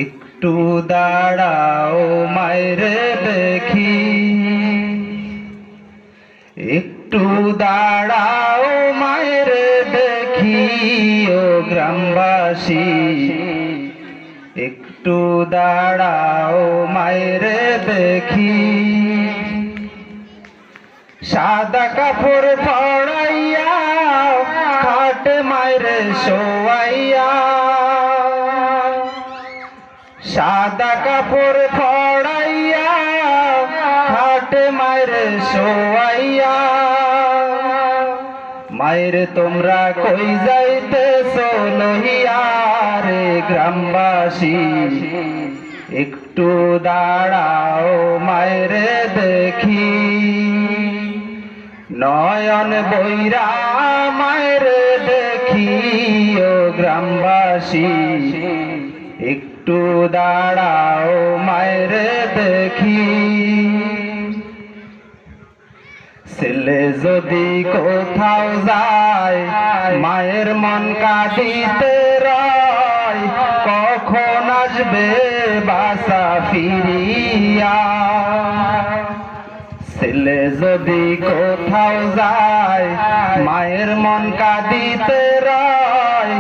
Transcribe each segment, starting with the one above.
একটু দাঁড়াও মায়ের দেখি, একটু দাঁড়াও মায়ের দেখি ও গ্রামবাসী, একটু দাঁড়াও মায়ের দেখি। সাদা কাপড় পড়াইয়া খাট মায়ের শোয়াইয়া, সাদা কাপড় পড়াইয়া খাট মায়ের শোয়াইয়া। মায়ের তোমরা কই যাইতেছো লহিয়া রে গ্রামবাসী, একটু দাঁড়াও মায়ের দেখি। নয়ন বৈরা মায়ের দেখি ও গ্রামবাসী, একটু দাঁড়াও মায়ের দেখি। ছেলে যদি কোথাও যায় মায়ের মন কাঁদিতে রয়, কখন আসবে বাসা ফিরিয়া। ছেলে যদি কোথাও যায় মায়ের মন কাঁদিতে রয়,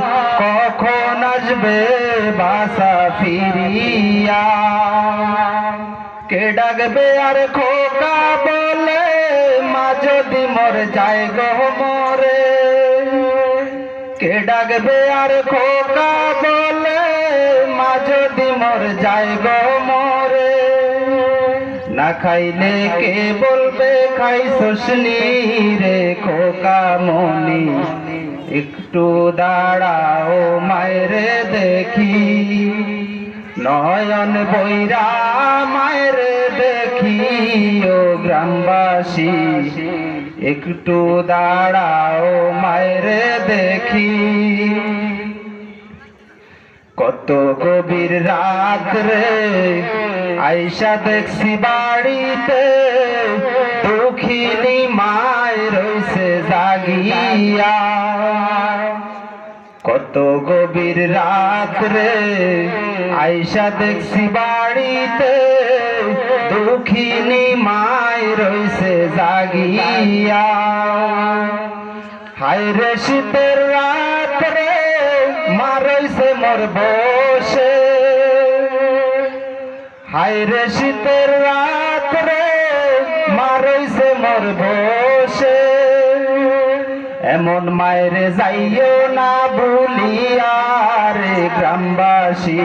কখন আসবে বাসা ফিরিয়া। কে ডাকবে আর খোকা বলে মা যদি মর যায় গো মরে। কে ডাকবে আর খোকা বলে মা যদি মর যায় গো মরে। না খাইলে কে বলবে খাইছস নি রে খোকা মনি, একটু দাঁড়াও মায়ের দেখি। নয়ন বৈরা মায়ের দেখি ও গ্রামবাসী, একটু দাঁড়াও মায়ের দেখি। কত গভীর রাত রে আইসা দেখছি বাড়িতে, দুঃখিনী মায় রইছে জাগিয়া। কত গভীর রাত রে আইসা দেখছি বাড়িতে, দুঃখিনী মায় রইছে জাগিয়া। হায় রে শীতের রাত রে মা রইছে মোর বসে। হায় রে শীতের রাত রে মা রইছে মোর বসে। এমন মায়ের যাইও না ভুলিয়া রে গ্রামবাসী,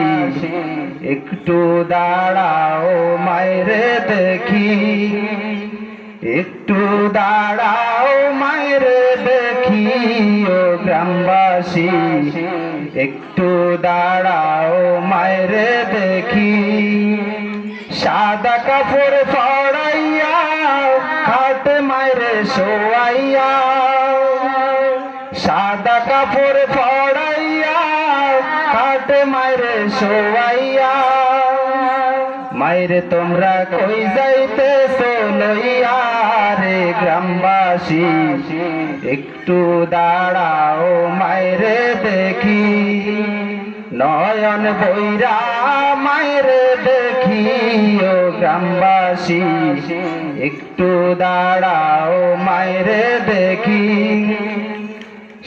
একটু দাঁড়াও মায়ের দেখি। একটু দাঁড়াও মায়ের দেখি ও গ্রামবাসী, একটু দাঁড়াও মায়ের দেখি। সাদা কাপড় পড়াইয়া খাট মায়ের শোয়াইয়া, সাদা কাপড় পড়াইয়া খাট মায়ের শোয়াইয়া। মায়ের তোমরা কই যাইতেছো লইয়া রে গ্রামবাসী, একটু দাঁড়াও মায়ের দেখি। নয়ন বৈরা মায়ের দেখি ও গ্রামবাসী, একটু দাঁড়াও মায়ের দেখি।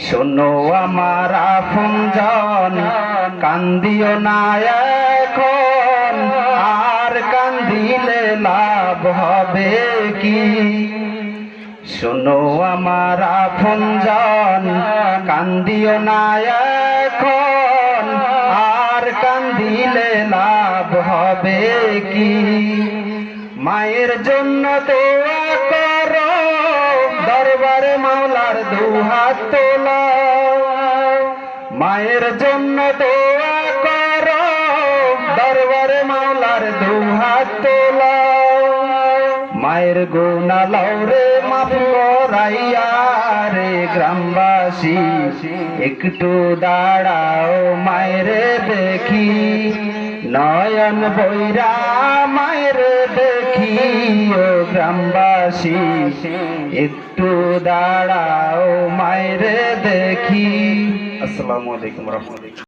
শোনো আমার আপনজন কান্দিও না এখন, আর কান্দিলে লাভ হবে কি। শোনো আমার আপনজন কান্দিও না এখন, আর কান্দিলে লাভ হবে কি। মায়ের জন্য দোয়া করো দরবারে মাওলার দুহাত তোলা। মায়ের জন্য দোয়া করো দরবারে মাওলার দুহাত তোলা। মায়ের গুনাহ লওরে মাফ করাইয়া রে গ্রামবাসী, একটু দাঁড়াও মায়ের দেখি। নয়ন বৈরা মায়ের দেখি ও গ্রামবাসী, একটু দাঁড়াও মায়ের দেখি। আসসালামু আলাইকুম ওয়া রাহমাতুল্লাহ।